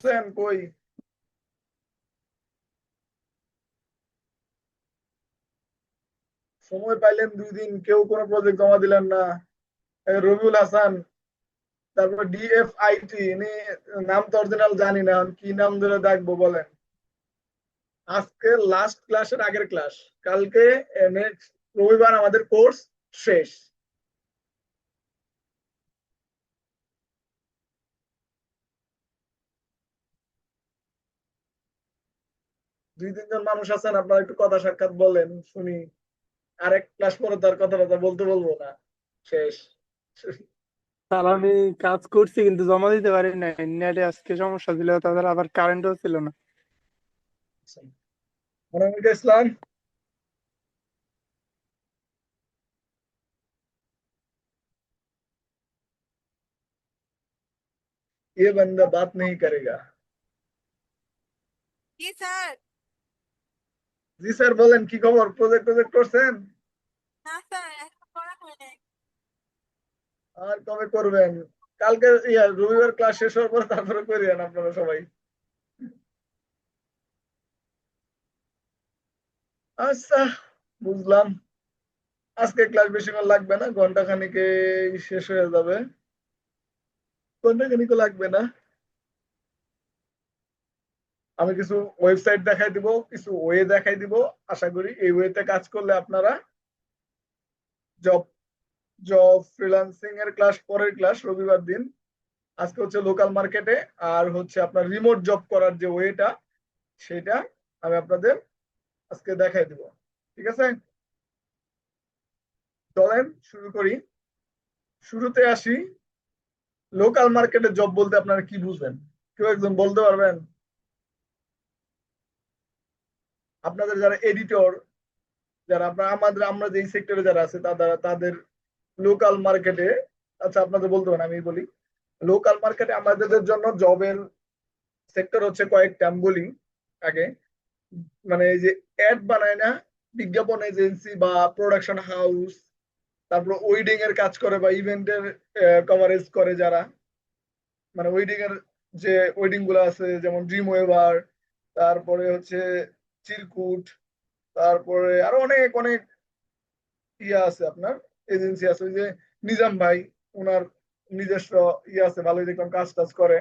আছেন কই? সময় পাইলেন 2 দিন, কেউ কোনো প্রজেক্ট জমা দিলেন না। রবিউল হাসান, তারপর DFIT, ইনি নাম তো অরিজিনাল জানি না, কি নাম ধরে ডাকবো বলেন? আজকে লাস্ট ক্লাসের আগের ক্লাস, কালকে নেক্সট রবিবার আমাদের কোর্স শেষ। দুই তিনজন মানুষ আছেন, আপনারা একটু কথা সাক্ষাৎ বলেন শুনি। আরেক ক্লাস পরে তার কথা কথা বলতে বলবো না, শেষ। স্যার আমি কাজ করছি কিন্তু জমা দিতে পারি না, নেটে আজকে সমস্যা ছিল, তাদের আবার কারেন্টও ছিল না। মোনামিকা ইসলাম, ये बंदा बात नहीं करेगा। জি স্যার। জি স্যার বলেন, কি খবর? প্রজেক্ট প্রজেক্ট করছেন? না স্যার, এখন করা হয় নাই। আর কবে করবেন? কালকে রবিবার ক্লাস শেষ হওয়ার পর তারপরে করিয়েন আপনারা সবাই। আচ্ছা, বুঝলাম। আজকে ক্লাস বেশিক্ষণ লাগবে না, ঘন্টা খানিকে শেষ হয়ে যাবে। ঘন্টা খানিকও লাগবে না। আমি কিছু ওয়েবসাইট দেখাই দিব, কিছু ওয়ে দেখাই দিব। আশা করি এই ওয়েতে কাজ করলে আপনারা জব জব ফ্রিল্যান্সিং এর ক্লাস, পরের ক্লাস রবিবার দিন। আজকে হচ্ছে লোকাল মার্কেটে, আর হচ্ছে আপনার রিমোট জব করার যে ওয়েটা, সেটা আমি আপনাদের আজকে দেখাই দিব। ঠিক আছে, চলেন শুরু করি। শুরুতে আসি, লোকাল মার্কেটে জব বলতে আপনারা কি বুঝেন? কেউ একজন বলতে পারবেন? আপনাদের যারা এডিটর, যারা আমরা যে সেক্টরে যারা আছে তাদের লোকাল মার্কেটে, আচ্ছা আপনাদের বলতে পারেন, আমি বলি। লোকাল মার্কেটে আমাদের জন্য জবের সেক্টর হচ্ছে কয়েকটা, আমি বলি আগে। মানে এই যে অ্যাড বানায় না, বিজ্ঞাপন এজেন্সি বা প্রোডাকশন হাউস, তারপর ওয়েডিং এর কাজ করে বা ইভেন্টের কভারেজ করে যারা, মানে ওয়েডিং এর যে ওয়েডিং গুলো আছে, যেমন ড্রিম ওয়েভার, তারপরে হচ্ছে চিরকুট, তারপরে আরো অনেক অনেক আছে আপনার, এজেন্সি আছে। ওই যে নিজাম ভাই, ওনার নিজস্ব আছে, ভালোই দেখলাম কাজ টাজ করে।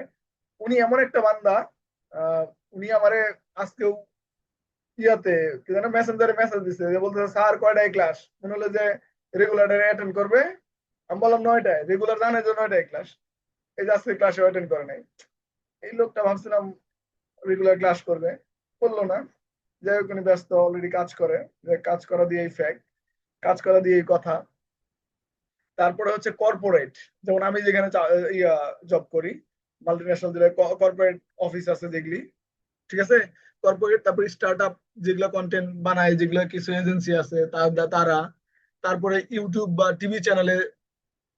উনি এমন একটা বান্দা, আহ, উনি আমারে আজকেও ইয়াতে কি জানো মেসেঞ্জারে মেসেজ দিছে, যে বলতেছে স্যার কয়টায় ক্লাস, মনে হলো যে রেগুলার অ্যাটেন্ড করবে। আমি বললাম 9টায়, রেগুলার জানে যে 9টায় ক্লাস, এই যে আজকে ক্লাসে অ্যাটেন্ড করে নাই। এই লোকটা ভাবছিলাম রেগুলার ক্লাস করবে, করলো না। যাই হোক, উনি ব্যস্ত, অলরেডি কাজ করে, যে কাজ করা দিয়েই ফ্যাক্ট, কাজ করা দিয়েই কথা। তারপরে হচ্ছে কর্পোরেট, যেমন আমি যেখানে জব করি, মাল্টিন্যাশনাল যে কর্পোরেট অফিস আছে যেগুলি, ঠিক আছে, কর্পোরেট। তারপরে স্টার্ট আপ যেগুলো কন্টেন্ট বানায়, যেগুলো কিছু এজেন্সি আছে তারা। তারপরে ইউটিউব বা টিভি চ্যানেলে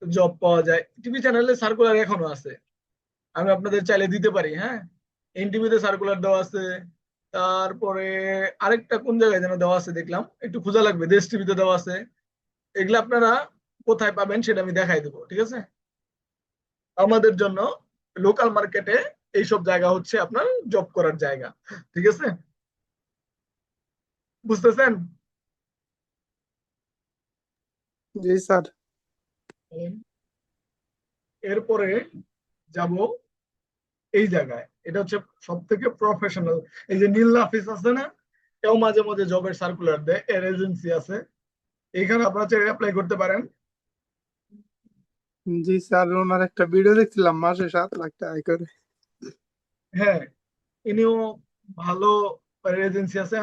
জব পাওয়া যায়, টিভি চ্যানেলে সার্কুলার এখনো আছে, আমি আপনাদের চাইলে দিতে পারি। হ্যাঁ, এনটিভিতে সার্কুলার দেওয়া আছে। তারপরে আরেকটা কোন জায়গায় যেন দেওয়া আছে দেখলাম, একটু খোঁজা লাগবে, দেশ টিভিতে দেওয়া আছে। এগুলো আপনারা কোথায় পাবেন সেটা আমি দেখাই দেবো, ঠিক আছে। আমাদের জন্য লোকাল মার্কেটে এইসব জায়গা হচ্ছে আপনার জব করার জায়গা, ঠিক আছে, বুঝতেছেন? জি স্যার। এরপরে যাব এই জায়গায়, এটা হচ্ছে সব থেকে প্রফেশনাল। এই যে নীল অফিস আছে না, এও মাঝে মাঝে জবের সার্কুলার দেয়, এর এজেন্সি আছে, এখানে আপনারা চাইলে অ্যাপ্লাই করতে পারেন। জি স্যার, ওনার একটা ভিডিও দেখছিলাম, মাসে 7 লাখ টাকা আয় করে। হ্যাঁ, ইনিও ভালো এজেন্সি আছে,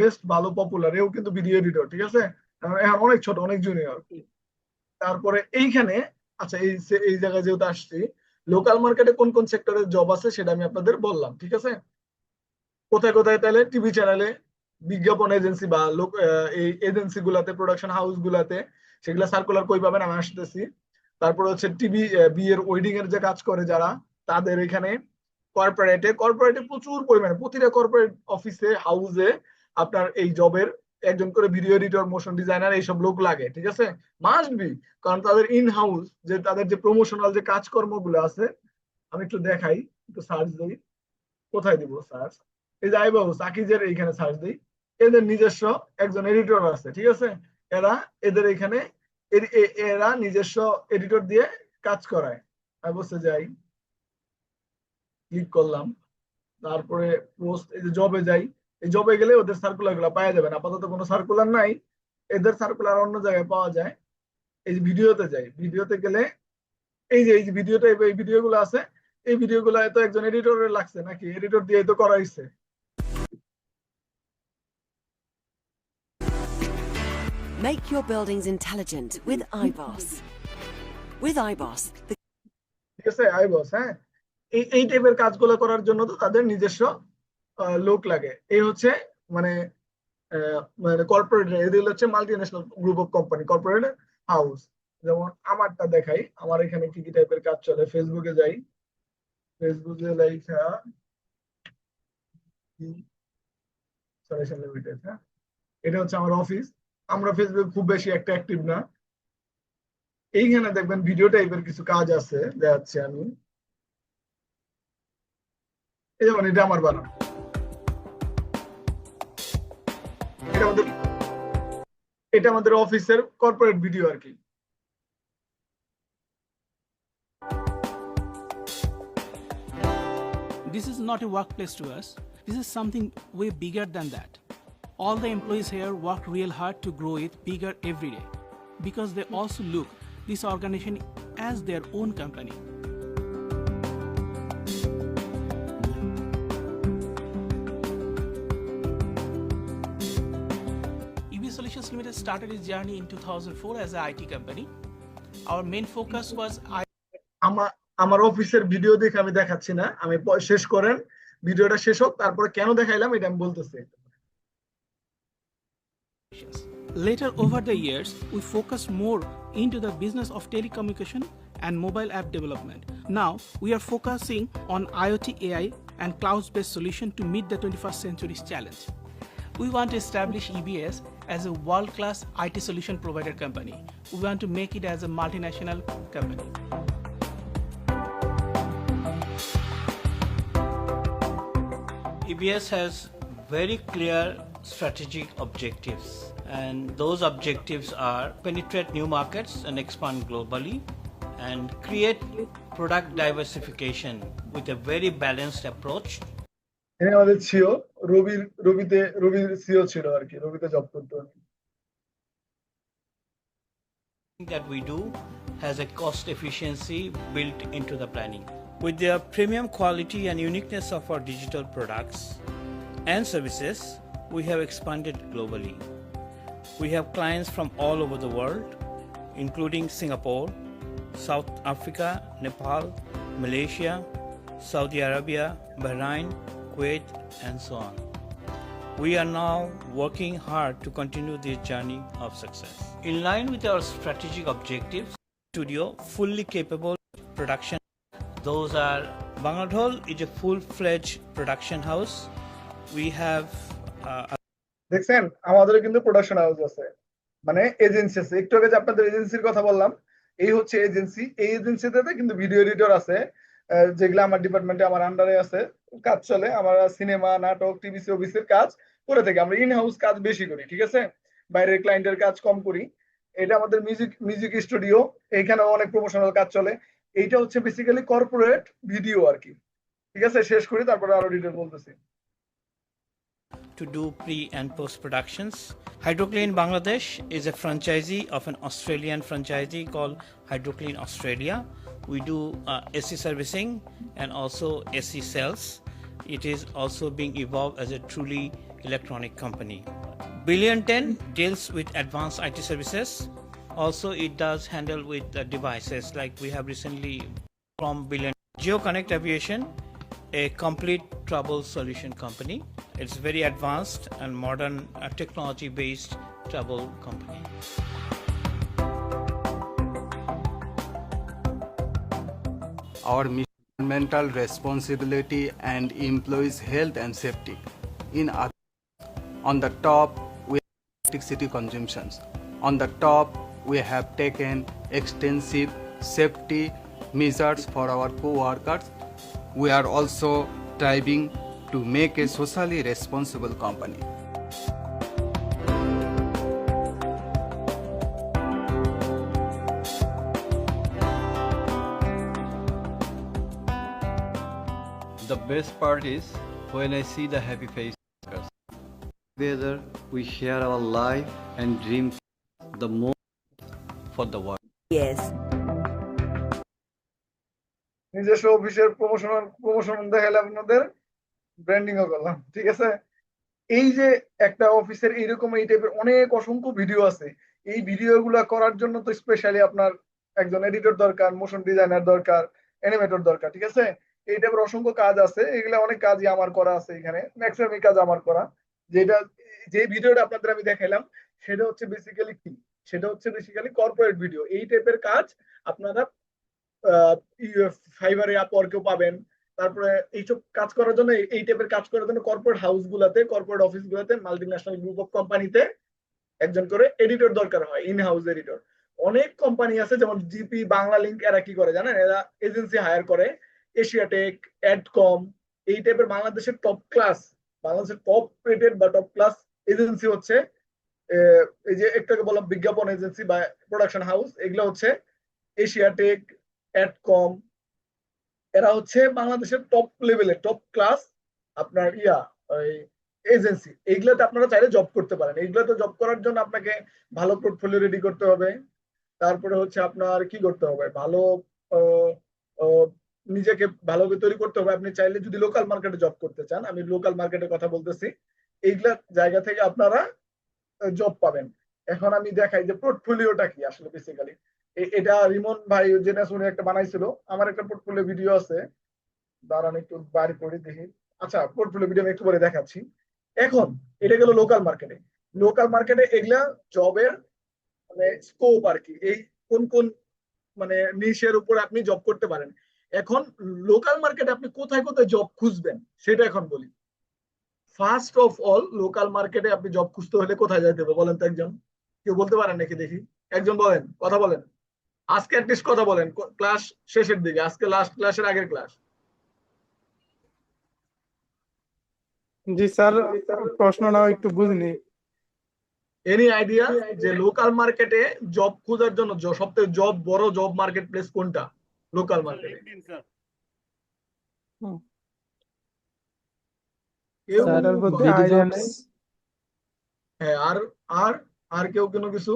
বেস্ট ভালো পপুলার, এও কিন্তু ভিডিও এডিটর, ঠিক আছে। এখন অনেক ছোট, অনেক জুনিয়র। তারপরে এইখানে, আচ্ছা এই জায়গায় যেহেতু আসছি, লোকাল মার্কেটে কোন কোন সেক্টরে জব আছে সেটা আমি আপনাদের বললাম, ঠিক আছে। কোথায় কোথায় তাহলে? টিভি চ্যানেলে, বিজ্ঞাপন এজেন্সি বা লোক এই এজেন্সি গুলাতে, প্রোডাকশন হাউস গুলাতে, সেগুলা সার্কুলার কই পাবেন আমি আসতেছি। তারপর হচ্ছে টিভি, বিয়ের ওয়েডিং এর যে কাজ করে যারা, তাদের এখানে। কর্পোরেটে, কর্পোরেটে প্রচুর পরিমাণে প্রতিটা কর্পোরেট অফিসে হাউসে আপনার এই জবের একজন করে ভিডিও এডিটর, মোশন ডিজাইনার, এইসব লোক লাগে, ঠিক আছে, মাস্ট বি। কারণ তাদের ইন হাউস যে তাদের যে প্রমোশনাল যে কাজকর্ম গুলো আছে, আমি একটু দেখাই, একটু সার্চ দিই। কোথায় দিব সার্চ? এই যে আইবাবু সাকিজের এইখানে সার্চ দিই, এদের নিজস্ব একজন এডিটর আছে, ঠিক আছে? এদের এখানে এরা নিজস্ব এডিটর দিয়ে কাজ করায়। বসে যাই, ক্লিক করলাম, তারপরে পোস্ট, এই যে জবে যাই, এই জবে গেলে ওদের সার্কুলার গুলা পাওয়া যাবে না, আপাতত কোনো সার্কুলার নাই। এদের সার্কুলার অন্য জায়গায় পাওয়া যায়। এই যে ভিডিওতে যাই, ভিডিওতে গেলে এই যে ভিডিওটা, এই ভিডিও গুলো আছে, এই ভিডিও গুলো তো একজন এডিটরের লাগছে নাকি, এডিটর দিয়ে তো করা হয়েছে। Make your buildings intelligent with iBoss. With iBoss, ঠিক আছে, আইবস, হ্যাঁ, এই টাইপের কাজগুলো করার জন্য তো তাদের নিজস্ব লোক লাগে। এই হচ্ছে মানে মানে কর্পোরেট, এদের হচ্ছে multi national group of company, corporate house. যেমন আমারটা দেখাই, আমার এখানে কি কি টাইপের কাজ চলে। ফেসবুকে যাই, ফেসবুকে লেখা সলিউশন লিমিটেড, হ্যাঁ, এটা হচ্ছে আমার অফিস। আমরা ফেসবুক খুব বেশি একটা অ্যাক্টিভ না। এইখানে দেখবেন ভিডিও টাইপের কিছু কাজ আছে, দেখাচ্ছি আমি। এই যেমন এটা আমার বানানো, এটা আমাদের অফিসের কর্পোরেট ভিডিও আর কি। This is not a workplace to us. This is something way bigger than that. All the employees here work real hard to grow it bigger every day because they also look this organization as their own company. EBS Solutions Limited started its journey in 2004 as an IT company. Our main focus was আমার অফিসের video দেখে আমি দেখাচ্ছি না, আমি শেষ করেন, ভিডিওটা শেষ হোক, তারপরে কেন দেখাইলাম এটা আমি বলতেছি। Later, over the years, we focused more into the business of telecommunication and mobile app development. Now, we are focusing on IoT, AI, and cloud-based solution to meet the 21st century's challenge. We want to establish EBS as a world-class IT solution provider company. We want to make it as a multinational company. EBS has very clear strategic objectives, and those objectives are penetrate new markets and expand globally and create product diversification with a very balanced approach. আমাদের CO রবির CO ছিল আর কি, রবিতে job করতো। That we do has a cost efficiency built into the planning. With the premium quality and uniqueness of our digital products and services, we have expanded globally. We have clients from all over the world, including Singapore, South Africa, Nepal, Malaysia, Saudi Arabia, Bahrain, Kuwait, and so on. We are now working hard to continue this journey of success. In line with our strategic objectives, studio fully capable production. Those are Bangadhol is a full-fledged production house. We have দেখছেন আমাদের কিন্তু production house আছে, মানে agency আছে। একটু আগে যে আপনাদের এজেন্সির কথা বললাম, এই হচ্ছে এজেন্সি। এই এজেন্সিতে কিন্তু ভিডিও এডিটর আছে, যেগুলো আমার ডিপার্টমেন্টে আমার আন্ডারে আছে, কাজ চলে। আমরা সিনেমা, নাটক, টিভি অফিসের কাজ করে থাকি। আমরা ইন হাউস কাজ বেশি করি, ঠিক আছে, বাইরের ক্লায়েন্টের কাজ কম করি। এটা আমাদের মিউজিক স্টুডিও, এখানেও অনেক প্রমোশনাল কাজ চলে। এইটা হচ্ছে বেসিক্যালি কর্পোরেট ভিডিও আর কি। ঠিক আছে, শেষ করি, তারপরে আরো ডিটেইল বলতেছি। to do pre and post productions. Hydroclean Bangladesh is a franchisee of an Australian franchisee called Hydroclean Australia. We do AC servicing and also AC sales. It is also being evolved as a truly electronic company. Billion 10 deals with advanced IT services. Also, it does handle with devices like we have recently from Billion. GeoConnect Aviation, a complete travel solution company. It's very advanced and modern technology-based travel company. Our mission, environmental responsibility and employees' health and safety. On the top, we have electricity consumptions. On the top, we have taken extensive safety measures for our co-workers. We are also driving to make a socially responsible company. The best part is when I see the happy faces. Together we share our life and dream the most for the world. Yes. নিজস্ব অফিসের promotion দেখাইলাম, আপনাদের ব্র্যান্ডিংও করলাম, ঠিক আছে। এই যে একটা অফিসের এইরকম এই টাইপের অনেক অসংখ্য ভিডিও আছে, এই ভিডিওগুলো করার জন্য তো স্পেশালি আপনার একজন এডিটর দরকার, মোশন ডিজাইনার দরকার, অ্যানিমেটর দরকার, ঠিক আছে। এই টাইপের অসংখ্য কাজ আছে, এগুলা অনেক কাজই আমার করা আছে এখানে, ম্যাক্সিমাম কাজ আমার করা। যেটা যে ভিডিওটা আপনাদের আমি দেখাইলাম সেটা হচ্ছে বেসিক্যালি কি, সেটা হচ্ছে বেসিক্যালি কর্পোরেট ভিডিও। এই টাইপের কাজ আপনারা ফাইবারে, আপওয়ার্কেও পাবেন। তারপরে এইসব কাজ করার জন্য, এই টাইপের কাজ করার জন্য কর্পোরেট হাউস গুলাতে, কর্পোরেট অফিস গুলাতে, মাল্টি ন্যাশনাল গ্রুপ অফ কোম্পানিতে একজন করে এডিটর দরকার হয়, ইন হাউস এডিটর। অনেক কোম্পানি আছে যেমন জিপি, বাংলা লিঙ্ক, এরা কি করে জানেন, এরা এজেন্সি হায়ার করে, এশিয়াটেক, অ্যাডকম, এই টাইপের বাংলাদেশের টপ ক্লাস, বাংলাদেশের টপ রেটেড বা টপ ক্লাস এজেন্সি হচ্ছে এই যে একটাকে বললাম বিজ্ঞাপন এজেন্সি বা প্রোডাকশন হাউস, এগুলো হচ্ছে এশিয়াটেক, অ্যাডকম, এরা হচ্ছে বাংলাদেশের টপ লেভেলের টপ ক্লাস আপনার এজেন্সি। এইগুলাতে আপনারা চাইলে জব করতে পারেন। এইগুলাতে জব করার জন্য আপনাকে ভালো পোর্টফোলিও রেডি করতে হবে, তারপরে হচ্ছে আপনার কি করতে হবে, ভালো নিজেকে ভালোভাবে তৈরি করতে হবে। আপনি চাইলে যদি লোকাল মার্কেটে জব করতে চান, আমি লোকাল মার্কেটের কথা বলতেছি, এইগুলা জায়গা থেকে আপনারা জব পাবেন। এখন আমি দেখাই যে পোর্টফোলিওটা কি আসলে বেসিক্যালি। এটা রিমন ভাই জেনে শুনে একটা বানাইছিল, আমার একটা পোর্টফোলিও ভিডিও আছে, দাঁড়ান একটু বাড়ি করে দেখি। আচ্ছা, পোর্টফোলিও ভিডিও আমি একটু পরে দেখাচ্ছি। এখন এটা গেল লোকাল মার্কেটে। লোকাল মার্কেটে এগুলা জবের মানে স্কোপ আর কি, এই কোন কোন মানে নিশের উপর আপনি জব করতে পারেন। এখন লোকাল মার্কেটে আপনি কোথায় কোথায় জব খুঁজবেন সেটা এখন বলি। ফার্স্ট অফ অল, লোকাল মার্কেটে আপনি জব খুঁজতে হলে কোথায় যেতে হবে বলেন তো, একজন কেউ বলতে পারেন নাকি দেখি, একজন বলেন, কথা বলেন আজকে, অ্যাটলিস্ট কথা বলেন, ক্লাস শেষের দিকে, আজকে লাস্ট ক্লাসের আগের ক্লাস। জি স্যার, প্রশ্নটা একটু বুঝিনি। এনি আইডিয়া যে লোকাল মার্কেটে জব খোঁজার জন্য সবথেকে বড় জব মার্কেট প্লেস কোনটা লোকাল মার্কেটে? স্যার এর মধ্যে আইডিয়া নেই। হ্যাঁ, আর আর আর কেউ কোনো কিছু?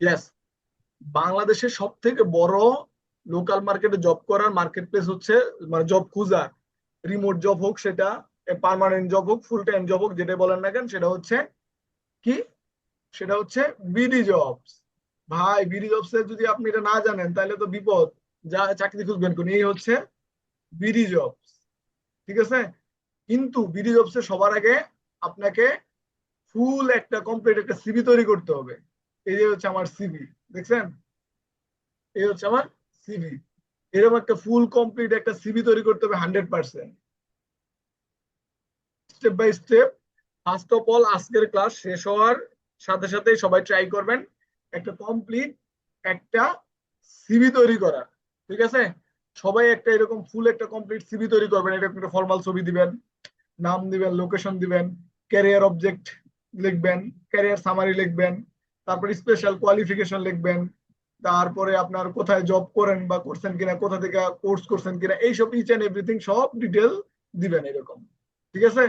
ইয়েস, বাংলাদেশের সব থেকে বড় লোকাল মার্কেটে জব করার মার্কেট প্লেস হচ্ছে, মানে জব খুঁজার, রিমোট জব হোক, সেটা পার্মানেন্ট জব হোক, ফুল টাইম জব হোক, যেটা বলেন না কেন, সেটা হচ্ছে কি, সেটা হচ্ছে বিডি জবস। ভাই, বিডি জবস এর যদি আপনি এটা না জানেন তাহলে তো বিপদ, যা চাকরি খুঁজবেন কোন, এই হচ্ছে বিডি জবস, ঠিক আছে। কিন্তু বিডি জবস এর সবার আগে আপনাকে ফুল একটা কমপ্লিট একটা সিভি তৈরি করতে হবে। এই যে হচ্ছে আমার সিভি, দেখছেন, এই হচ্ছে আমার সিভি। এরকম একটা ফুল কমপ্লিট একটা সিভি তৈরি করতে হবে 100%, step by step. First of all, আজকের ক্লাস শেষ হওয়ার সাথে সাথে সবাই ট্রাই করবেন একটা কমপ্লিট একটা সিভি তৈরি করার, ঠিক আছে। সবাই একটা এরকম ফুল একটা কমপ্লিট সিভি তৈরি করবেন। এটা একটা ফর্মাল ছবি দিবেন, নাম দিবেন, লোকেশন দিবেন, ক্যারিয়ার অবজেক্ট লিখবেন, ক্যারিয়ার সামারি লিখবেন, তারপরে স্পেশাল কোয়ালিফিকেশন লিখবেন, তারপরে আপনার কোথায় জব করেন বা করছেন কিনা, কোথা থেকে কোর্স করছেন কিনা, এইসব ইচ এন্ড এভরিথিং সব ডিটেল দিবেন এরকম, ঠিক আছে।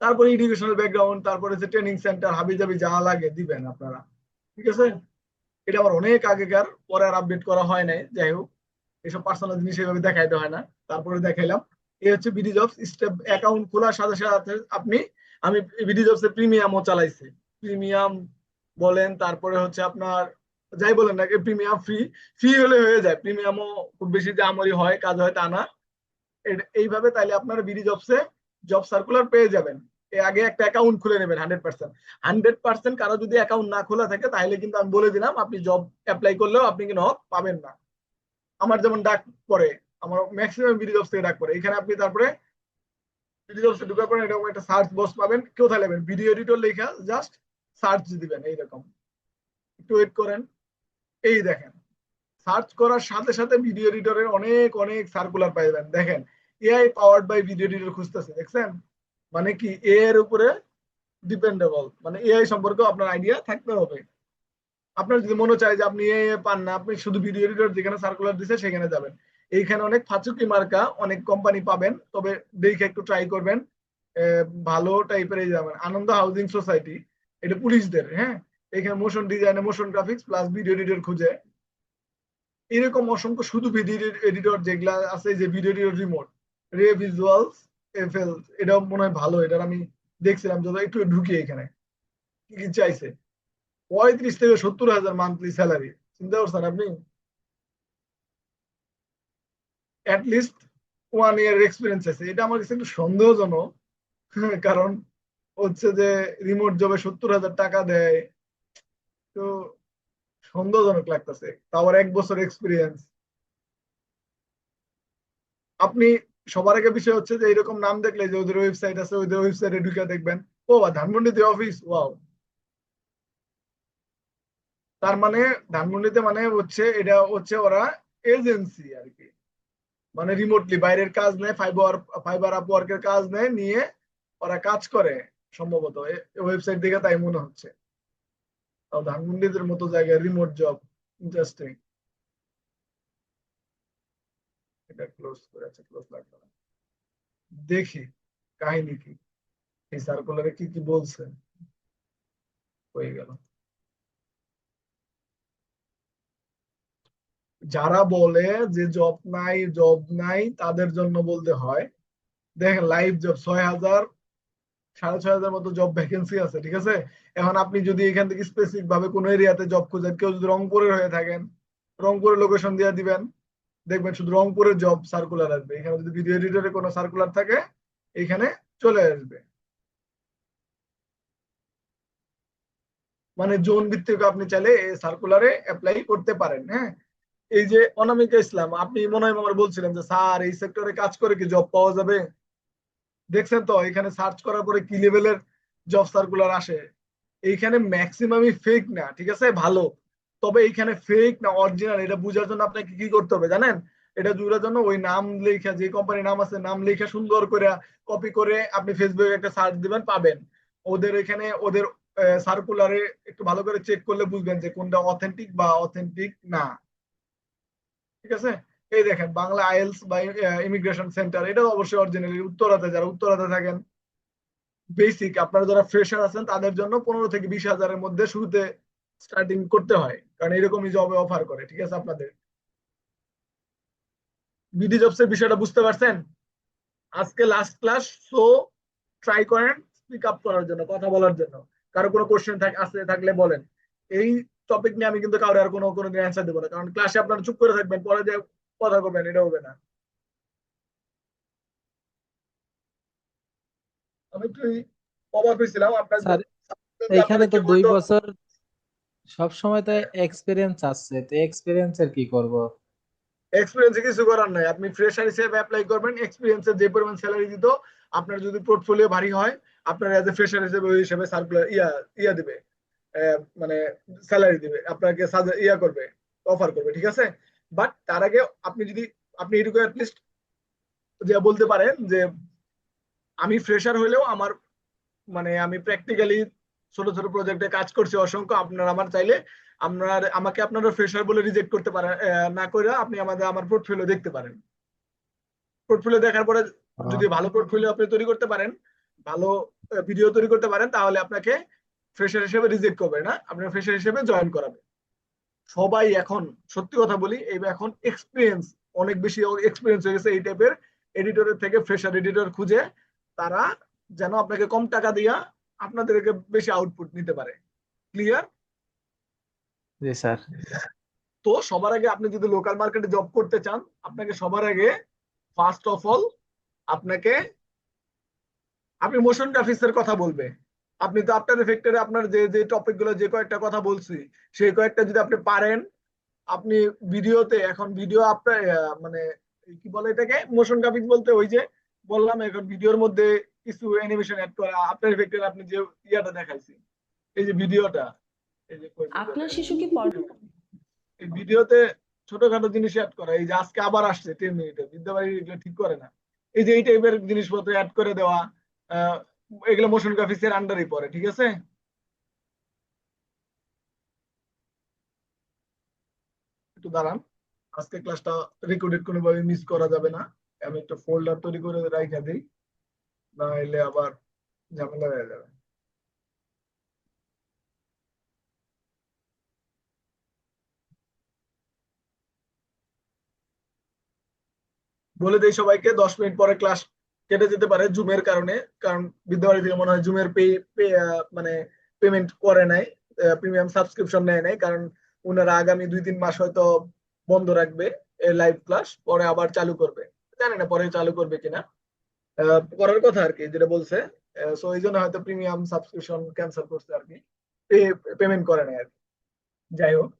তারপরে এডুকেশনাল ব্যাকগ্রাউন্ড, তারপরে যে ট্রেনিং সেন্টার, হাবিজাবি যা লাগে দিবেন আপনারা, ঠিক আছে। এটা আমার অনেক আগেকার, পরে আর আপডেট করা হয় নাই, যাই হোক, এসব পার্সোনাল জিনিস এভাবে দেখাইতে হয় না, তারপরে দেখাইলাম। এই হচ্ছে বিডি জবস স্টেপ। অ্যাকাউন্ট খোলার সাথে সাথে আমি বিডি জবস এর প্রিমিয়ামও চালাইছি, প্রিমিয়াম বলেন, তারপরে হচ্ছে আপনার যাই বলেন না, প্রিমিয়াম ফ্রি হলে হয়ে যায়, প্রিমিয়ামও খুব বেশি যে আমারই হয় কাজ হয় তা না। এইভাবে তাইলে আপনারা বিডি জবসে জব সার্কুলার পেয়ে যাবেন। এর আগে একটা অ্যাকাউন্ট খুলে নেবেন 100%। কারো যদি অ্যাকাউন্ট না খোলা থাকে তাহলে কিন্তু আমি বলে দিলাম, আপনি জব অ্যাপ্লাই করলেও আপনি কিন্তু পাবেন না। আমার যেমন ডাক পরে, আমার ম্যাক্সিমাম বিডি জবস থেকে ডাক পরে, এখানে আপনি তারপরে বিডি জবসে ঢোকার পরে এরকম একটা সার্চ বক্স পাবেন, কোথায় নেবেন, ভিডিও এডিটর লেখা জাস্ট সার্চ দিবেন, এইরকম একটু ওয়েট করেন, এই দেখেন সার্চ করার সাথে সাথে ভিডিও এডিটরের অনেক অনেক সার্কুলার পাইবেন। দেখেন AI powered by video editor খুঁজতেছে, দেখছেন? মানে কি এআই এর উপরে ডিপেন্ডেবল, মানে এআই সম্পর্কে আপনার আইডিয়া থাকতে হবে। আপনার যদি মনে চায় যে আপনি এআই পান না, আপনি শুধু ভিডিও এডিটর যেখানে সার্কুলার দিছে সেখানে যাবেন। এইখানে অনেক ফাচুকি মার্কা অনেক কোম্পানি পাবেন, তবে দেখে একটু ট্রাই করবেন। ভালো টাইপের এই যাবেন আনন্দ হাউজিং সোসাইটি, এটা পুলিশদের, হ্যাঁ। এখানে মোশন ডিজাইনে motion graphics plus video editor খুঁজে, এরকম অসংখ্য শুধু ভিডিও এডিটর যেগুলা আছে, যে ভিডিও এডিটর রিমোট রে ভিজুয়ালস এফএল, এটাও মনে হয় ভালো। এটার আমি দেখছিলাম যত একটু ঢুকি, এখানে কি কি চাইছে 35 থেকে 70,000 মান্থলি স্যালারি। চিন্তা করছেন আপনি? লিস্ট 1 ইয়ার এক্সপিরিয়েন্স আছে। এটা আমার কাছে একটু সন্দেহজনক, কারণ হচ্ছে যে রিমোট জবে 70,000 টাকা দেয়, তো সন্দেহজনক লাগতেছে। তাও আবার 1 বছর এক্সপিরিয়েন্স। আপনি সবার আগে বিষয় হচ্ছে যে এরকম নাম দেখলে যে ওদের ওয়েবসাইট আছে, ওদের ওয়েবসাইটে ঢুকে দেখবেন ও ধানমন্ডিতে অফিস, ওয়াও। তার মানে ধানমন্ডিতে মানে হচ্ছে এটা হচ্ছে ওরা এজেন্সি আর কি, মানে রিমোটলি বাইরের কাজ নেয়, ফাইবার আপওয়ার্কের কাজ নেয়, নিয়ে ওরা কাজ করে সম্ভবত। ওয়েবসাইট দেখে তাই মনে হচ্ছে। তাও ধানমন্ডিদের মতো জায়গায় রিমোট জব, ইন্টারেস্টিং। এটা ক্লোজ করে আছে, ক্লোজ লাগবে না। দেখি কাহিনী কি, এই সার্কুলারে কি কি বলছে। হয়ে গেল। যারা বলে যে জব নাই তাদের জন্য বলতে হয়, দেখেন লাইভ জব 6,000 6,500 মতো জব ভ্যাকেন্সি আছে, ঠিক আছে। এখন আপনি যদি এখান থেকে স্পেসিফিক ভাবে কোনো এরিয়াতে জব খুঁজেন, কেউ যদি রংপুরের হয়ে থাকেন, রংপুরের লোকেশন দিয়ে দিবেন, দেখবেন শুধু রংপুরের জব সার্কুলার আসবে। এখানে যদি ভিডিও এডিটরে কোনো সার্কুলার থাকে এখানে চলে আসবে। মানে জোন ভিত্তিক আপনি চাইলে এই সার্কুলারে অ্যাপ্লাই করতে পারেন, হ্যাঁ। এই যে অনামিকা ইসলাম, আপনি মনে হয় আমার বলছিলেন যে স্যার এই সেক্টরে কাজ করে কি জব পাওয়া যাবে? দেখছেন তো এখানে সার্চ করার পরে কি লেভেলের জব সার্কুলার আসে। এইখানে ম্যাক্সিমামই ফেক না, ঠিক আছে, ভালো। তবে এইখানে ফেক না অরিজিনাল এটা বোঝার জন্য আপনাকে কি করতে হবে জানেন? এটা বোঝার জন্য ওই নাম লেখা, যে কোম্পানির নাম আছে নাম লেখা সুন্দর করে কপি করে আপনি ফেসবুকে একটা সার্চ দিবেন, পাবেন। ওদের এখানে ওদের সার্কুলারে একটু ভালো করে চেক করলে বুঝবেন যে কোনটা অথেন্টিক বা অথেন্টিক না, ঠিক আছে। এই দেখেন বাংলা আইএলস বা ইমিগ্রেশন সেন্টার, এটা অবশ্যই অরিজিনাল। উত্তরাতে, যারা উত্তরাতে থাকেন, বেসিক আপনারা যারা ফ্রেশার আছেন তাদের জন্য 15 থেকে 20,000-এর মধ্যে শুরুতে স্টার্টিং করতে হয়, কারণ এরকমই জবে অফার করে, ঠিক আছে। আপনাদের বিডি জবস এর বিষয়টা বুঝতে পারছেন? আজকে লাস্ট ক্লাস, সো ট্রাই করেন স্পিক আপ করার জন্য, কথা বলার জন্য। কারো কোনো কোশ্চেন থাকলে বলেন। এই টপিক নিয়ে আমি কিন্তু কারো আর কোনো দিন অ্যান্সার দেবো না, কারণ ক্লাসে আপনারা চুপ করে থাকবেন, পরে যে কথা বলবেন এটা হবে না। আমি একটু অবাক হয়েছিলাম আপনার স্যার এইখানে তো 2 বছর সব সময় তো এক্সপিরিয়েন্স আছে, তো এক্সপিরিয়েন্সের কি করব? এক্সপিরিয়েন্সে কিছু করার নাই, আপনি ফ্রেশার হিসেবে অ্যাপ্লাই করবেন। এক্সপিরিয়েন্সের যে পরিমাণ স্যালারি দিত, আপনার যদি পোর্টফোলিও ভারী হয়, আপনার এজ এ ফ্রেশার হিসেবে ওই হিসেবে সার্কুলার ইয়া দিবে, মানে স্যালারি দিবে আপনাকে, ইয়া করবে, অফার করবে, ঠিক আছে। বাট তার আগে আপনি এটুকু অ্যাটলিস্ট যে বলতে পারেন যে আমি ফ্রেশার হইলেও আমার মানে আমি প্র্যাকটিক্যালি ছোট ছোট প্রজেক্টে কাজ করছি অসংখ্য। আপনারা আমার চাইলে আমাকে আপনারা ফ্রেশার বলে রিজেক্ট করতে পারেন না করে, আপনি আমার পোর্টফোলিও দেখতে পারেন। পোর্টফোলিও দেখার পরে যদি ভালো পোর্টফোলিও আপনি তৈরি করতে পারেন, ভালো ভিডিও তৈরি করতে পারেন, তাহলে আপনাকে ফ্রেশার হিসেবে রিজেক্ট করবে না, আপনার ফ্রেশার হিসেবে জয়েন করাবে। সবাই এখন সত্যি কথা বলি, এখন এক্সপিরিয়েন্স অনেক বেশি এক্সপিরিয়েন্স হয়ে গেছে এই টাইপের এডিটরের থেকে। ফ্রেশার এডিটর খুঁজে তারা যেন আপনাকে কম টাকা দিয়া আপনাদেরকে বেশি আউটপুট নিতে পারে। ক্লিয়ার? জি স্যার। তো সবার আগে আপনি যদি লোকাল মার্কেটে জব করতে চান, আপনাকে সবার আগে ফার্স্ট অফ অল আপনি মোশন গ্রাফিক্সের কথা বলবে। আপনি তো আফটার এফেক্টের আপনার যে টপিক গুলো যে কয়েকটা কথা বলছি, সেই কয়েকটা যদি আপনি পারেন, আপনি ভিডিওতে, এখন ভিডিও আপনার মানে কি বলে এটাকে, মোশন গ্রাফিক্স বলতে ওই যে বললাম, এখন ভিডিওর মধ্যে কিছু অ্যানিমেশন অ্যাড করা। আফটার এফেক্টের আপনি যে ইয়াটা দেখাইছি, এই যে ভিডিওটা, এই যে আপনার শিশু কি এই ভিডিওতে ছোটখাটো জিনিস অ্যাড করা, এই যে আজকে আবার আসছে 10 মিনিটে, বিদ্যাবাড়ি এগুলো ঠিক করে না। এই যে এই টাইপের জিনিসপত্র অ্যাড করে দেওয়া, আহ, এগুলো মোশন গ্রাফিক্স এর আন্ডারই পড়ে, ঠিক আছে? একটু দাঁড়ান, আজকে ক্লাসটা রেকর্ডেড কোনোভাবে মিস করা যাবে না। আমি একটা ফোল্ডার তৈরি করে রাখা দিই, না এলে আবার ঝামেলা হয়ে যাবে। বলে দেই সবাইকে, 10 মিনিট পরে ক্লাস কেটে যেতে পারে জুমের কারণে, কারণ বিদ্যাবাড়ি থেকে মনে হয় জুমের মানে পেমেন্ট করে নাই, প্রিমিয়াম সাবস্ক্রিপশন নেয় নাই, কারণ ওনারা আগামী 2-3 মাস হয়তো বন্ধ রাখবে লাইভ ক্লাস, পরে আবার চালু করবে। জানি না পরে চালু করবে কিনা, করার কথা আর কি যেটা বলছে। সো এই জন্য হয়তো প্রিমিয়াম সাবস্ক্রিপশন ক্যান্সেল করছে আর কি, পেমেন্ট করে নাই আর কি। যাই হোক,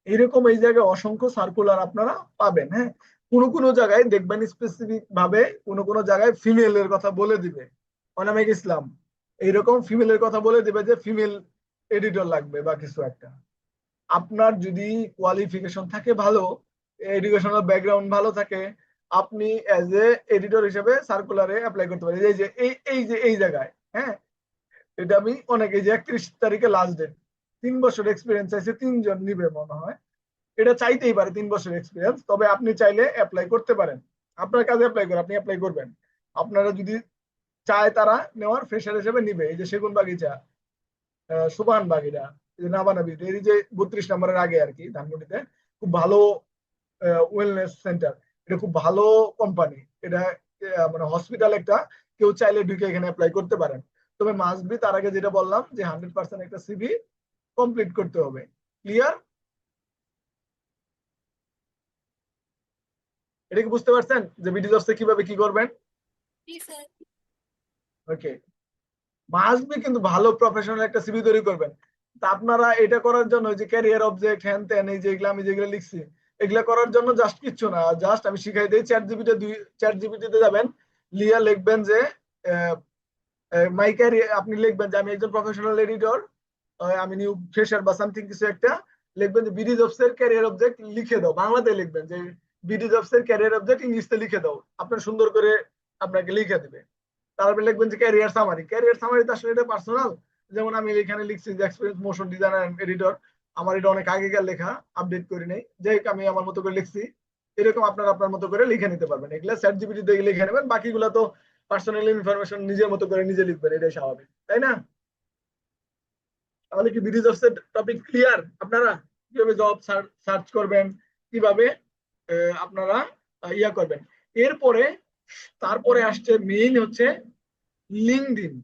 এরকম এই জায়গায় অসংখ্য সার্কুলার আপনারা পাবেন। হ্যাঁ, কোনো কোনো জায়গায় দেখবেন স্পেসিফিক ভাবে কোনো কোনো জায়গায় ফিমেলের কথা বলে দিবে, অনামিক ইসলাম এইরকম ফিমেলের কথা বলে দিবে যে ফিমেল এডিটর লাগবে বা কিছু একটা। আপনার যদি কোয়ালিফিকেশন থাকে ভালো, এডুকেশনাল ব্যাকগ্রাউন্ড ভালো থাকে, আপনি অ্যাজ এ এডিটর হিসেবে সার্কুলারে অ্যাপ্লাই করতে পারেন। এই যে এই জায়গায়, হ্যাঁ, এটা আমি অনেকে, যে 31 তারিখে লাস্ট ডেট, 3 বছর এক্সপিরিয়েন্স আছে, 3 জন নিবে মনে হয়। এটা চাইতেই পারে 3 বছর এক্সপিরিয়েন্স, তবে আপনি চাইলে অ্যাপ্লাই করতে পারেন। আপনার কাজে অ্যাপ্লাই করে আপনি অ্যাপ্লাই করবেন। আপনারা যদি চায় তারা নেওয়ার ফ্রেশার হিসেবে নিবে। এই যে সেগুন বাগিচা, সুবান বাগিরা, এই যে নাবানাবি, এই যে 32 নম্বরের আগে আর কি, ধানমন্ডিতে খুব ভালো ওয়েলনেস সেন্টার, এটা খুব ভালো কোম্পানি। এটা মানে হসপিটাল একটা, কেউ চাইলে ঢুকে এখানে অ্যাপ্লাই করতে পারেন। তবে মাস্ট বি তার আগে যেটা বললাম যে 100% একটা সিভি কমপ্লিট করতে হবে। ক্লিয়ার? এটা কি বুঝতে পারছেন যে বিডি জবসে কিভাবে কি করবেন? জি স্যার। ওকে, মাস্ট বি কিন্তু ভালো প্রফেশনাল একটা সিভি তৈরি করবেন। তা আপনারা এটা করার জন্য যে ক্যারিয়ার অবজেক্ট হ্যান ত্যান, এই যেগুলো আমি যেগুলো লিখছি, এগুলা করার জন্য জাস্ট কিচ্ছু না, জাস্ট আমি শিখাই দিই। চ্যাট জিপিটিতে যাবেন, লিয়া লিখবেন যে মাই ক্যারিয়ার, আপনি লিখবেন যে আমি একজন প্রফেশনাল এডিটর, আমি নিউ ফ্রেশার বা সামথিং কিছু একটা লিখবেন, যে বিডি জবস এর ক্যারিয়ার অবজেক্ট লিখে দাও। বাংলাতে লিখবেন যে বিডি জবস এর ক্যারিয়ার অবজেক্ট ইংলিশে লিখে দাও, আপনার সুন্দর করে আপনাকে লিখে দিবে। তারপরে লিখবেন যে ক্যারিয়ার সামারি। ক্যারিয়ার সামারি তো আসলে এটা পার্সোনাল, যেমন আমি এখানে লিখছি যে experience motion designer and editor, আমার এটা অনেক আগেকার লেখা, আপডেট করি নাই, যাই হোক আমি আমার মতো করে লিখছি। এরকম আপনার আপনার মতো করে লিখে নিতে পারবেন। এগুলা চ্যাট জিপিটি দিয়ে লিখে নেবেন, বাকিগুলো তো পার্সোনাল ইনফরমেশন নিজের মতো করে নিজে লিখবেন, এটাই স্বাভাবিক, তাই না? তাহলে কি বিডি জবস এর টপিক ক্লিয়ার? আপনারা কিভাবে জব সার্চ করবেন, কিভাবে আপনারা ইয়া করবেন। এরপরে তারপরে আসছে মেইন হচ্ছে লিঙ্কডইন।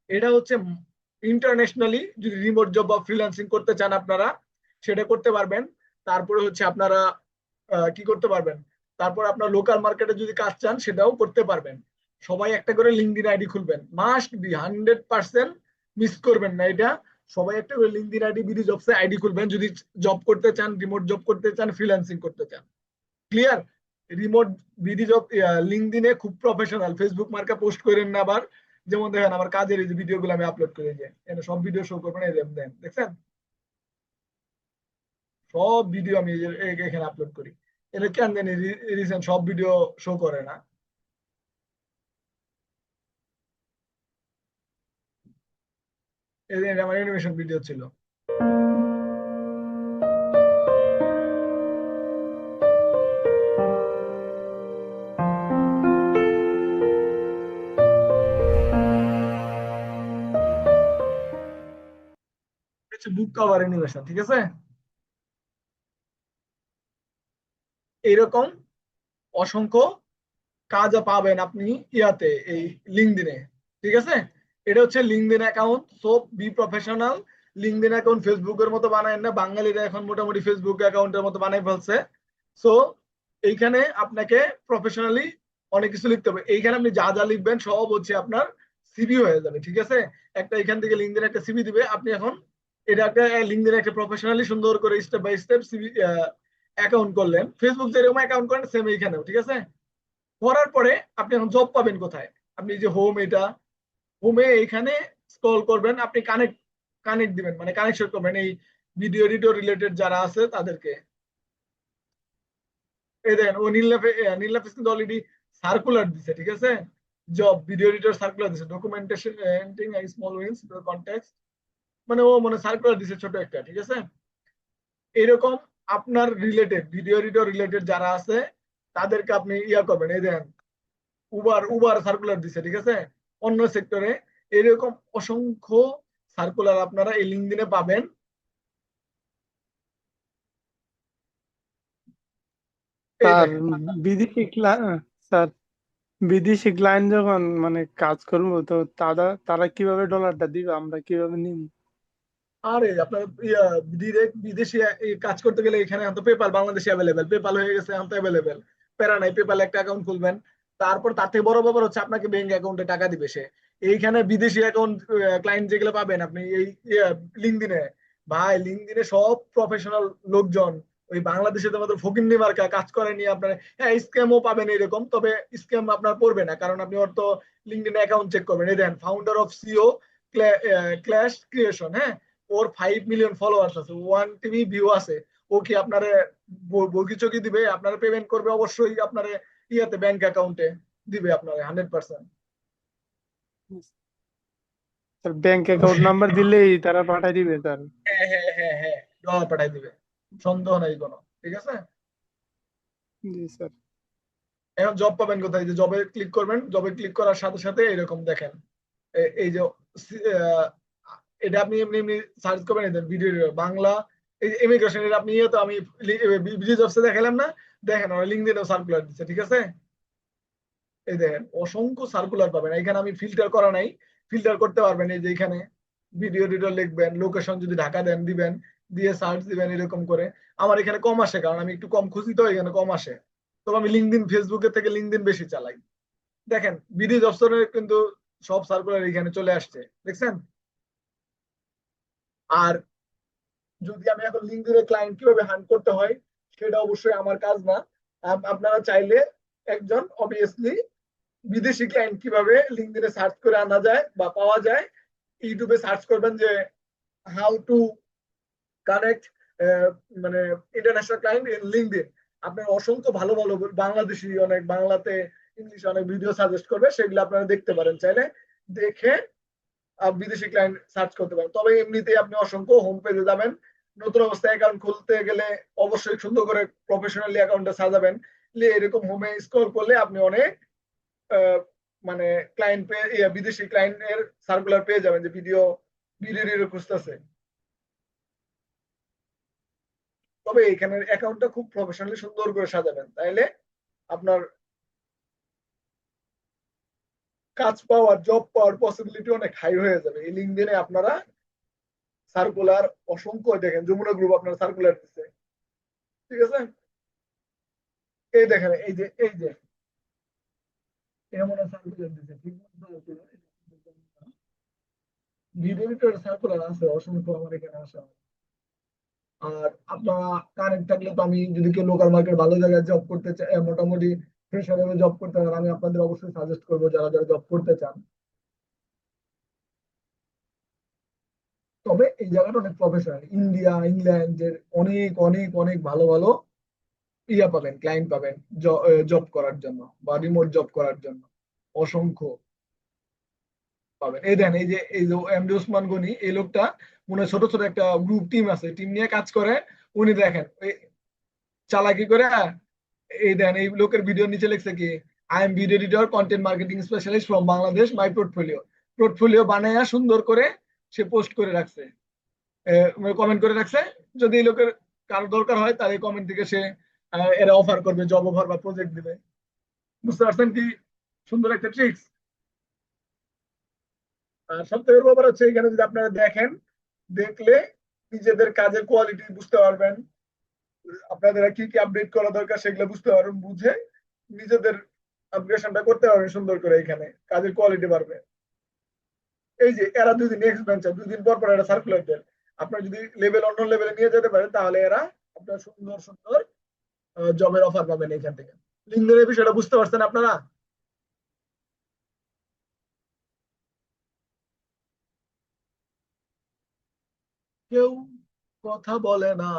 এটা হচ্ছে ইন্টারন্যাশনালি যদি রিমোট জব বা ফ্রিল্যান্সিং করতে চান আপনারা, সেটা করতে পারবেন। তারপরে হচ্ছে আপনারা কি করতে পারবেন, তারপর আপনার লোকাল মার্কেটে যদি কাজ চান সেটাও করতে পারবেন। সবাই একটা করে লিঙ্কডইন আইডি খুলবেন, মাস্ট বি 100% মিস করবেন না এটা। সবাই একটা করে লিঙ্কডইন আইডি, বিডি জবসে আইডি খুলবেন যদি জব করতে চান, রিমোট জব করতে চান, ফ্রিল্যান্সিং করতে চান। ক্লিয়ার? রিমোট বিডি জব লিঙ্কডইনে খুব প্রফেশনাল, ফেসবুক মার্কা পোস্ট করেন না আবার। যেমন দেখেন আমার কাজের এই যে ভিডিওগুলো আমি আপলোড করে যে এখানে সব ভিডিও শো করবেন, এই দেন দেখছেন, সব ভিডিও আমি এখানে আপলোড করি। এটা কেন জানি রিসেন্ট সব ভিডিও শো করে না। এই যে এটা আমার অ্যানিমেশন ভিডিও ছিল। বুক কভার অ্যানিমেশন, ঠিক আছে? এইরকম অসংখ্য কাজ পাবেন আপনি ইয়াতে, এই লিঙ্কডইনে, ঠিক আছে? এটা হচ্ছে LinkedIn account, so be professional. LinkedIn account ফেসবুকের মতো বানায় না, বাঙালিরা এখন মোটামুটি ফেসবুক অ্যাকাউন্টের মতো বানাই ফেলছে। সো এইখানে আপনাকে প্রফেশনালি অনেক কিছু লিখতে হবে। এইখানে আপনি যা যা লিখবেন সব হচ্ছে আপনার সিভি হয়ে যাবে, ঠিক আছে? একটা এখান থেকে লিঙ্কডইন একটা সিভি দিবে, আপনি এখন এটা একটা লিঙ্কডইন একটা প্রফেশনালি সুন্দর করে step by step CV account করলেন। ফেসবুক যেরকম অ্যাকাউন্ট করেন সেম এইখানেও, ঠিক আছে? করার পরে আপনি এখন জব পাবেন কোথায়? আপনি যে হোম, এটা হোমে এইখানে স্ক্রল করবেন, আপনি কানেক্ট দিবেন, মানে কানেকশন করবেন এই ভিডিও এডিটর রিলেটেড যারা আছে তাদেরকে। এই দেখেন ও নীল লাফিস কিন্তু অলরেডি সার্কুলার দিছে, ঠিক আছে, জব ভিডিও এডিটর সার্কুলার দিছে, ডকুমেন্টেশন স্মল উইন্স কন্টেক্সট, মানে ও মানে সার্কুলার দিছে ছোট একটা, ঠিক আছে। এরকম আপনার রিলেটেড ভিডিও এডিটর রিলেটেড যারা আছে তাদেরকে আপনি ইয়া করবেন। এই দেখেন উবার সার্কুলার দিছে, ঠিক আছে, অন্য সেক্টরে। এরকম অসংখ্য সার্কুলার আপনারা এই লিঙ্কডইনে পাবেন। এই স্যার দেখেন বিদেশি স্যার বিদেশি ক্লায়েন্ট যখন মানে কাজ করবো তো তারা কিভাবে ডলারটা দিবে, আমরা কিভাবে নিব? আরে আপনার ডিরেক্ট বিদেশি এই কাজ করতে গেলে এখানে এখন তো পেপাল বাংলাদেশে অ্যাভেলেবেল, পেপাল হয়ে গেছে এখন তো অ্যাভেলেবেল, প্যারা নাই, পেপাল একটা অ্যাকাউন্ট খুলবেন। তারপর তার থেকে বড় ব্যাপার হচ্ছে আপনাকে ব্যাংক অ্যাকাউন্টে টাকা দিবে সে। এইখানে বিদেশি অ্যাকাউন্ট ক্লায়েন্ট যেগুলো পাবেন আপনি এই লিঙ্কডইনে, ভাই লিঙ্কডইনে সব প্রফেশনাল লোকজন, ওই বাংলাদেশে তোমাদের ফকিন্নি মার্কা কাজ করে নিয়ে আপনার, হ্যাঁ স্ক্যামও পাবেন এরকম, তবে স্ক্যাম আপনার পড়বে না, কারণ আপনি ওর তো লিঙ্কডইনে অ্যাকাউন্ট চেক করবেন। এই then founder of CO clash creation, হ্যাঁ, ওর 5 মিলিয়ন ফলোয়ার্স আছে, 1 টিভি ভিউ আছে। ও কি আপনারে বগি চগি দিবে? আপনারা পেমেন্ট করবে অবশ্যই আপনারে ইয়াতে ব্যাংক অ্যাকাউন্টে দিবে আপনারে 100%। স্যার ব্যাংক অ্যাকাউন্ট নাম্বার দিলেই তারা পাঠাই দিবে স্যার? হ্যাঁ হ্যাঁ হ্যাঁ হ্যাঁ, ডলার পাঠাই দিবে, সন্দেহ নাই কোনো, ঠিক আছে। জি স্যার। এখন জব পাবেন কোথায়? যে জবে ক্লিক করবেন, জবে ক্লিক করার সাথে সাথে এরকম দেখেন এই যে আহ, এটা আপনি এমনি এমনি সার্চ করবেন, এই ভিডিও বাংলা, এই ইমিগ্রেশন, এটা আপনি তো আমি বিডি জবসে দেখালাম না, দেখেন ওরা লিঙ্কডইনেও সার্কুলার দিচ্ছে, ঠিক আছে। এই দেখেন অসংখ্য সার্কুলার পাবেন, এখানে আমি ফিল্টার করা নাই, ফিল্টার করতে পারবেন। এই যে এখানে ভিডিও এডিটর লিখবেন, লোকেশন যদি ঢাকা দেন দিবেন, দিয়ে সার্চ দিবেন এরকম করে। আমার এখানে কম আসে কারণ আমি একটু কম খুঁজি, তো এখানে কম আসে। তবে আমি লিঙ্কডইন ফেসবুকের থেকে লিঙ্কডইন বেশি চালাই। দেখেন বিডি জবসের কিন্তু সব সার্কুলার এখানে চলে আসছে, দেখছেন। আর যদি আমি এখন লিঙ্কডইনে ক্লায়েন্ট কিভাবে হান্ট করতে হয় সেটা অবশ্যই আমার কাজ না। আপনারা চাইলে একজন অবভিয়াসলি বিদেশি ক্লায়েন্ট কিভাবে লিঙ্কডইনে সার্চ করে আনা যায় বা পাওয়া যায়, ইউটিউবে সার্চ করবেন যে হাউ টু কানেক্ট মানে ইন্টারন্যাশনাল ক্লায়েন্ট ইন লিঙ্কডইন। আপনার অসংখ্য ভালো ভালো বাংলাদেশি অনেক বাংলাতে ইংলিশে অনেক ভিডিও সাজেস্ট করবে, সেগুলো আপনারা দেখতে পারেন, চাইলে দেখে বিদেশি ক্লায়েন্ট সার্চ করতে পারেন। তবে এমনিতেই আপনি অসংখ্য হোম পেজে যাবেন, নতুন অবস্থায় অ্যাকাউন্ট খুলতে গেলে অবশ্যই সুন্দর করে প্রফেশনালি অ্যাকাউন্টটা সাজাবেন। এরকম হোমে স্ক্রল করলে আপনি অনেক মানে ক্লায়েন্ট পেয়ে বিদেশি ক্লায়েন্টের সার্কুলার পেয়ে যাবেন যে ভিডিও ভিডিও খুঁজতেছে। তবে এখানের অ্যাকাউন্টটা খুব প্রফেশনালি সুন্দর করে সাজাবেন, তাইলে আপনার কাজ পাওয়ার জব পাওয়ার পসিবিলিটি অনেক হাই হয়ে যাবে। এই লিঙ্কডইনে আপনারা সার্কুলার অসংখ্য, দেখেন যমুনা গ্রুপ আপনার সার্কুলার দিচ্ছে, ঠিক আছে। এই দেখেন এই যে এমন সার্কুলার দিচ্ছে, ঠিক সার্কুলার ভিডিও সার্কুলার আছে অসংখ্য আমার এখানে আসা। আর আপনারা কানেক্ট থাকলে তো, আমি যদি কেউ লোকাল মার্কেট ভালো জায়গায় জব করতে চায়, মোটামুটি ফ্রেশার জব করতে চান, আমি আপনাদের অবশ্যই সাজেস্ট করবো যারা যারা জব করতে চান। তবে এই জায়গাটা অনেক প্রফেশনাল, ইন্ডিয়া ইংল্যান্ডের অনেক অনেক অনেক ভালো ভালো ইয়া পাবেন, ক্লায়েন্ট পাবেন জব করার জন্য বা রিমোট জব করার জন্য অসংখ্য পাবেন। এই দেন এই যে এমডি ওসমান গনি, এই লোকটা মনে হয় ছোট ছোট একটা গ্রুপ টিম আছে, টিম নিয়ে কাজ করে উনি, দেখেন চালাকি করে। এই দেন এই লোকের ভিডিও নিচে লিখছে কি, I am video editor content marketing specialist from Bangladesh, my portfolio. Portfolio বানাইয়া সুন্দর করে সে পোস্ট করে রাখছে, কমেন্ট করে রাখছে। যদি এই লোকের কারো দরকার হয় তাহলে কমেন্ট থেকে সে এরা অফার করবে, জব অফার বা প্রজেক্ট দিবে। বুঝতে পারছেন কি সুন্দর একটা ট্রিক্স। আর সব থেকে ব্যাপার হচ্ছে এখানে যদি আপনারা দেখেন, দেখলে নিজেদের কাজের কোয়ালিটি বুঝতে পারবেন, আপনাদের কি কি আপডেট করা দরকার সেগুলো বুঝতে পারবেন, বুঝে নিজেদের আপগ্রেশনটা করতে পারবেন সুন্দর করে, এখানে কাজের কোয়ালিটি বাড়বে। এই যে এরা 2 দিন নেক্সট বেঞ্চার 2 দিন পর পর এরা সার্কুলার দেন, আপনার যদি লেভেল অন্য লেভেলে নিয়ে যেতে পারেন তাহলে এরা আপনার সুন্দর সুন্দর জবের অফার পাবেন এখান থেকে। লিঙ্কডইনের বিষয়টা বুঝতে পারছেন আপনারা? কেউ কথা বলে না।